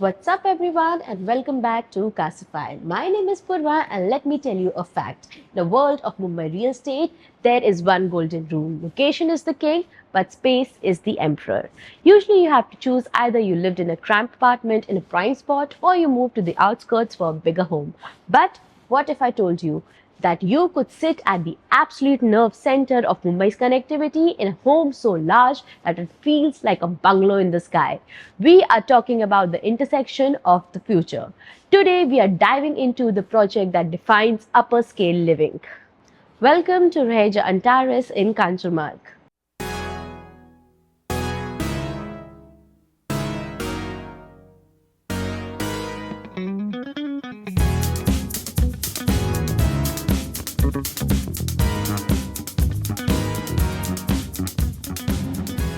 What's up everyone and welcome back to Classified. My name is Purva and let me tell you a fact. In the world of Mumbai real estate, there is one golden rule. Location is the king, but space is the emperor. Usually you have to choose either you lived in a cramped apartment in a prime spot or you moved to the outskirts for a bigger home. But what if I told you that you could sit at the absolute nerve center of Mumbai's connectivity in a home so large that it feels like a bungalow in the sky? We are talking about the intersection of the future. Today, we are diving into the project that defines upper scale living. Welcome to Raheja Antares in Kanjurmarg.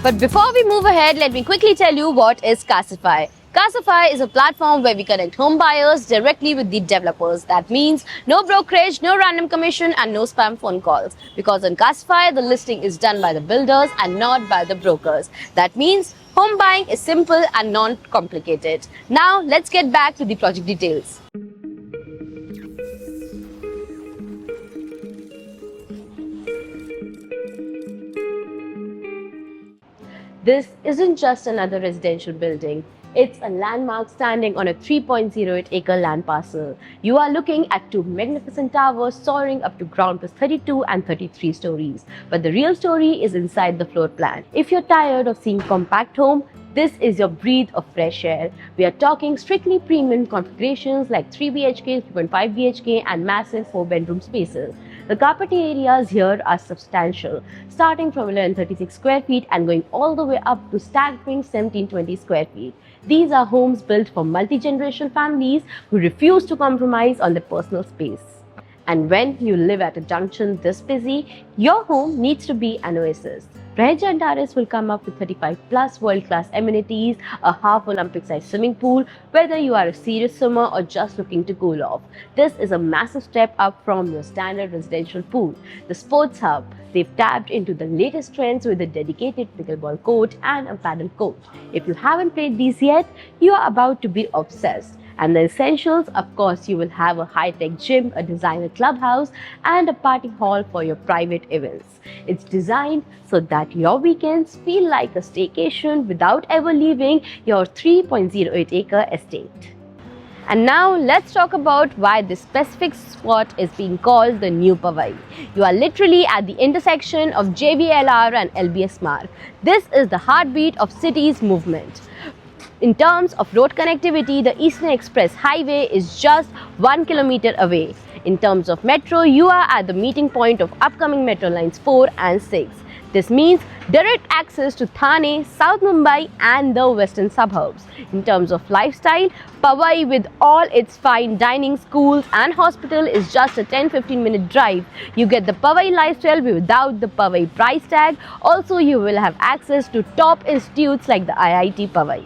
But before we move ahead, let me quickly tell you what is Casify. Casify is a platform where we connect home buyers directly with the developers. That means no brokerage, no random commission and no spam phone calls. Because on Casify, the listing is done by the builders and not by the brokers. That means home buying is simple and non-complicated. Now, let's get back to the project details. This isn't just another residential building. It's a landmark standing on a 3.08-acre land parcel. You are looking at two magnificent towers soaring up to ground plus 32 and 33 stories. But the real story is inside the floor plan. If you're tired of seeing compact home, this is your breath of fresh air. We are talking strictly premium configurations like 3 BHK, 3.5 BHK and massive 4-bedroom spaces. The carpet areas here are substantial, starting from 1136 square feet and going all the way up to staggering 1720 square feet. These are homes built for multi-generational families who refuse to compromise on their personal space. And when you live at a junction this busy, your home needs to be an oasis. Raheja Antares will come up with 35 plus world-class amenities, a half Olympic-sized swimming pool, whether you are a serious swimmer or just looking to cool off. This is a massive step up from your standard residential pool. The Sports Hub, they've tapped into the latest trends with a dedicated pickleball court and a paddle court. If you haven't played these yet, you are about to be obsessed. And the essentials, of course, you will have a high-tech gym, a designer clubhouse, and a party hall for your private events. It's designed so that your weekends feel like a staycation without ever leaving your 3.08-acre estate. And now let's talk about why this specific spot is being called the New Powai. You are literally at the intersection of JVLR and LBS Marg. This is the heartbeat of city's movement. In terms of road connectivity, the Eastern Express Highway is just 1 kilometer away. In terms of metro, you are at the meeting point of upcoming Metro Lines 4 and 6. This means direct access to Thane, South Mumbai and the western suburbs. In terms of lifestyle, Powai with all its fine dining, schools and hospital is just a 10-15 minute drive. You get the Powai lifestyle without the Powai price tag. Also, you will have access to top institutes like the IIT Powai.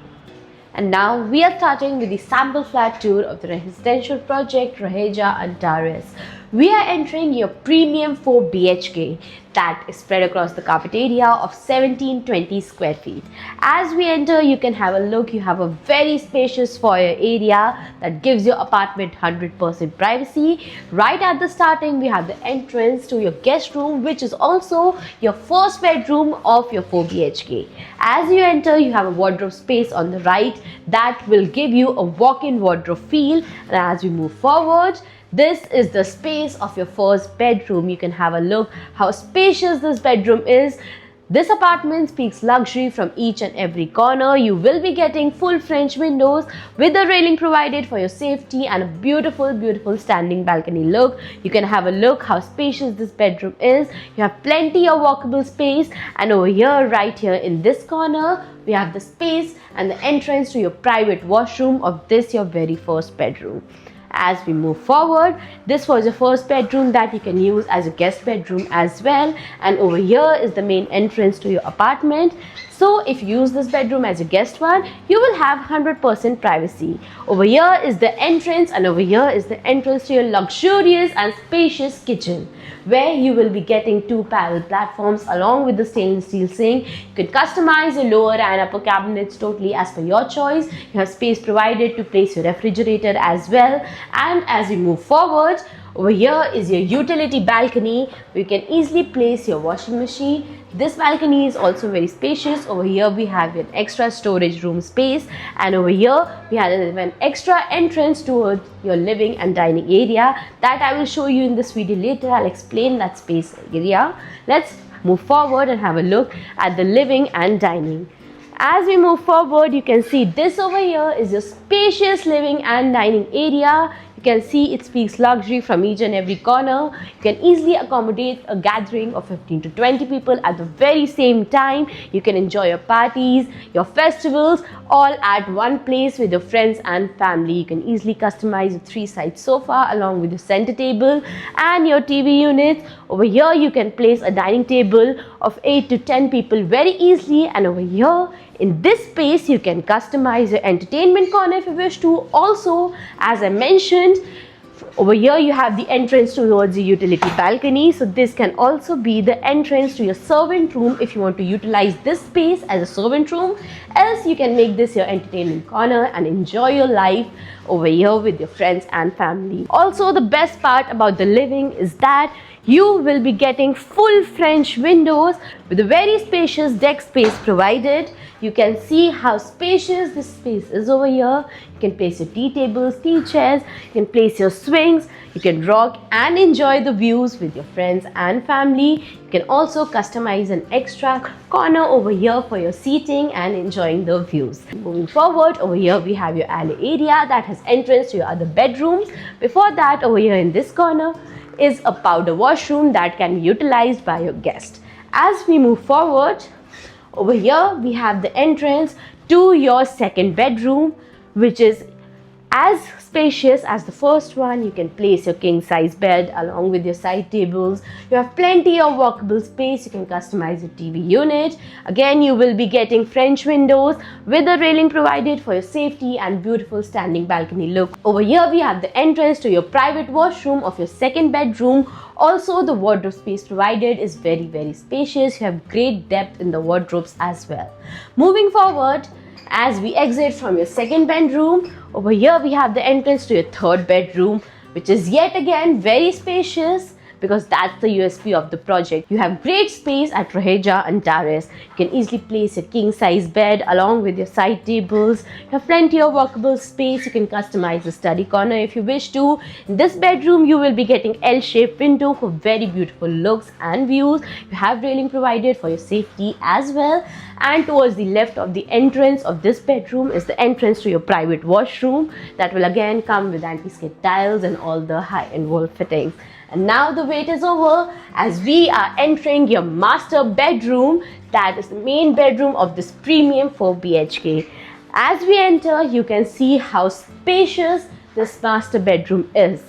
And now we are starting with the sample flat tour of the residential project Raheja Antares. We are entering your premium 4 BHK that is spread across the carpet area of 1720 square feet. As we enter, you can have a look. You have a very spacious foyer area that gives your apartment 100% privacy. Right at the starting, we have the entrance to your guest room, which is also your first bedroom of your 4 BHK. As you enter, you have a wardrobe space on the right that will give you a walk-in wardrobe feel. And as we move forward, this is the space of your first bedroom. You can have a look how spacious this bedroom is. This apartment speaks luxury from each and every corner. You will be getting full French windows with a railing provided for your safety and a beautiful standing balcony look. You can have a look how spacious this bedroom is. You have plenty of walkable space, and over here, right here in this corner, we have the space and the entrance to your private washroom of this your very first bedroom. As we move forward, this was your first bedroom that you can use as a guest bedroom as well, and over here is the main entrance to your apartment. So if you use this bedroom as your guest one, you will have 100% privacy. Over here is the entrance, and over here is the entrance to your luxurious and spacious kitchen, where you will be getting 2 parallel platforms along with the stainless steel sink. You can customize your lower and upper cabinets totally as per your choice. You have space provided to place your refrigerator as well. And as we move forward, over here is your utility balcony, where you can easily place your washing machine. This balcony is also very spacious. Over here we have an extra storage room space, and over here we have an extra entrance towards your living and dining area that I will show you in this video later. I'll explain that space area. Let's move forward and have a look at the living and dining. As we move forward, you can see this over here is your spacious living and dining area. You can see it speaks luxury from each and every corner. You can easily accommodate a gathering of 15 to 20 people at the very same time. You can enjoy your parties, your festivals, all at one place with your friends and family. You can easily customize a 3-side sofa along with your center table and your TV units. Over here you can place a dining table of 8 to 10 people very easily, and over here in this space you can customize your entertainment corner if you wish to. Also, as I mentioned, over here you have the entrance towards the utility balcony, so this can also be the entrance to your servant room if you want to utilize this space as a servant room. Else you can make this your entertainment corner and enjoy your life over here with your friends and family. Also, the best part about the living is that you will be getting full French windows with a very spacious deck space provided. You can see how spacious this space is over here. You can place your tea tables, tea chairs, you can place your swings, you can rock and enjoy the views with your friends and family. You can also customize an extra corner over here for your seating and enjoying the views. Moving forward, over here we have your alley area that has entrance to your other bedrooms. Before that, over here in this corner is a powder washroom that can be utilized by your guest. As we move forward, over here we have the entrance to your second bedroom, which is as spacious as the first one. You can place your king size bed along with your side tables. You have plenty of walkable space. You can customize your TV unit. Again, you will be getting French windows with a railing provided for your safety and beautiful standing balcony look. Over here we have the entrance to your private washroom of your second bedroom. Also, the wardrobe space provided is very spacious. You have great depth in the wardrobes as well. Moving forward, as we exit from your second bedroom, over here we have the entrance to your third bedroom, which is yet again very spacious, because that's the USP of the project. You have great space at Raheja Antares. You can easily place your king size bed along with your side tables. You have plenty of walkable space. You can customize the study corner if you wish to. In this bedroom, you will be getting L-shaped window for very beautiful looks and views. You have railing provided for your safety as well. And towards the left of the entrance of this bedroom is the entrance to your private washroom that will again come with anti-skid tiles and all the high-end wall fittings. And now the wait is over as we are entering your master bedroom, that is the main bedroom of this premium 4 BHK. As we enter, you can see how spacious this master bedroom is.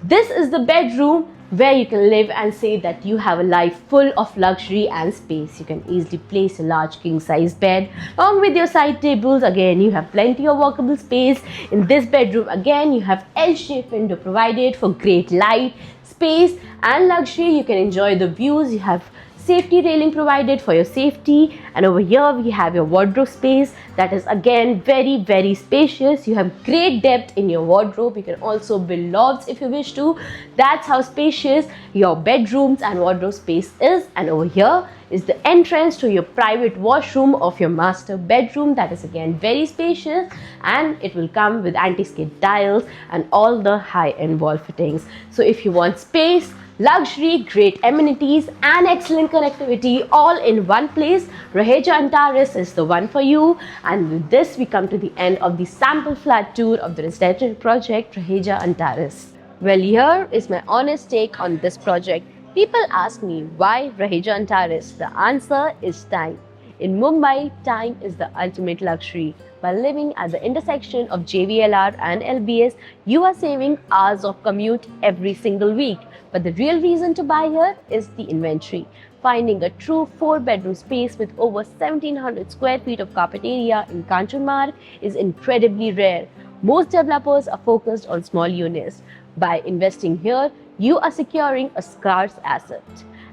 This is the bedroom where you can live and say that you have a life full of luxury and space. You can easily place a large king size bed along with your side tables. Again, you have plenty of walkable space. In this bedroom, again, you have L-shaped window provided for great light, space and luxury. You can enjoy the views. You have safety railing provided for your safety, and over here we have your wardrobe space that is again very spacious. You have great depth in your wardrobe. You can also build lofts if you wish to. That's how spacious your bedrooms and wardrobe space is. And over here is the entrance to your private washroom of your master bedroom that is again very spacious, and it will come with anti-skid tiles and all the high-end wall fittings. So if you want space, luxury, great amenities and excellent connectivity all in one place, Raheja Antares is the one for you. And with this we come to the end of the sample flat tour of the residential project Raheja Antares. Well, here is my honest take on this project. People ask me why Raheja Antares. The answer is time. In Mumbai, time is the ultimate luxury. By living at the intersection of JVLR and LBS, you are saving hours of commute every single week. But the real reason to buy here is the inventory. finding a true 4-bedroom space with over 1700 square feet of carpet area in Kanchanmarg is incredibly rare. Most developers are focused on small units. By investing here, you are securing a scarce asset.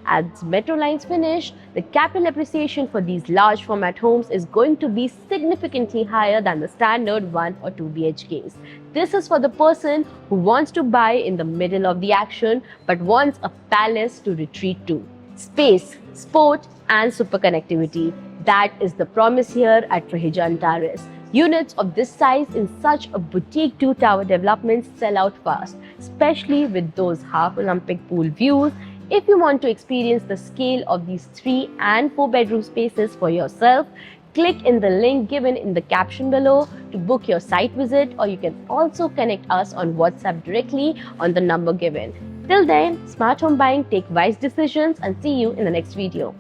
As metro lines finish, the capital appreciation for these large format homes is going to be significantly higher than the standard 1 or 2 BHKs. This is for the person who wants to buy in the middle of the action but wants a palace to retreat to. Space, sport, and super connectivity. That is the promise here at Raheja Antares. Units of this size in such a boutique 2-tower development sell out fast, especially with those half Olympic pool views. If you want to experience the scale of these 3 and 4 bedroom spaces for yourself, click in the link given in the caption below to book your site visit, or you can also connect us on WhatsApp directly on the number given. Till then, smart home buying, take wise decisions, and see you in the next video.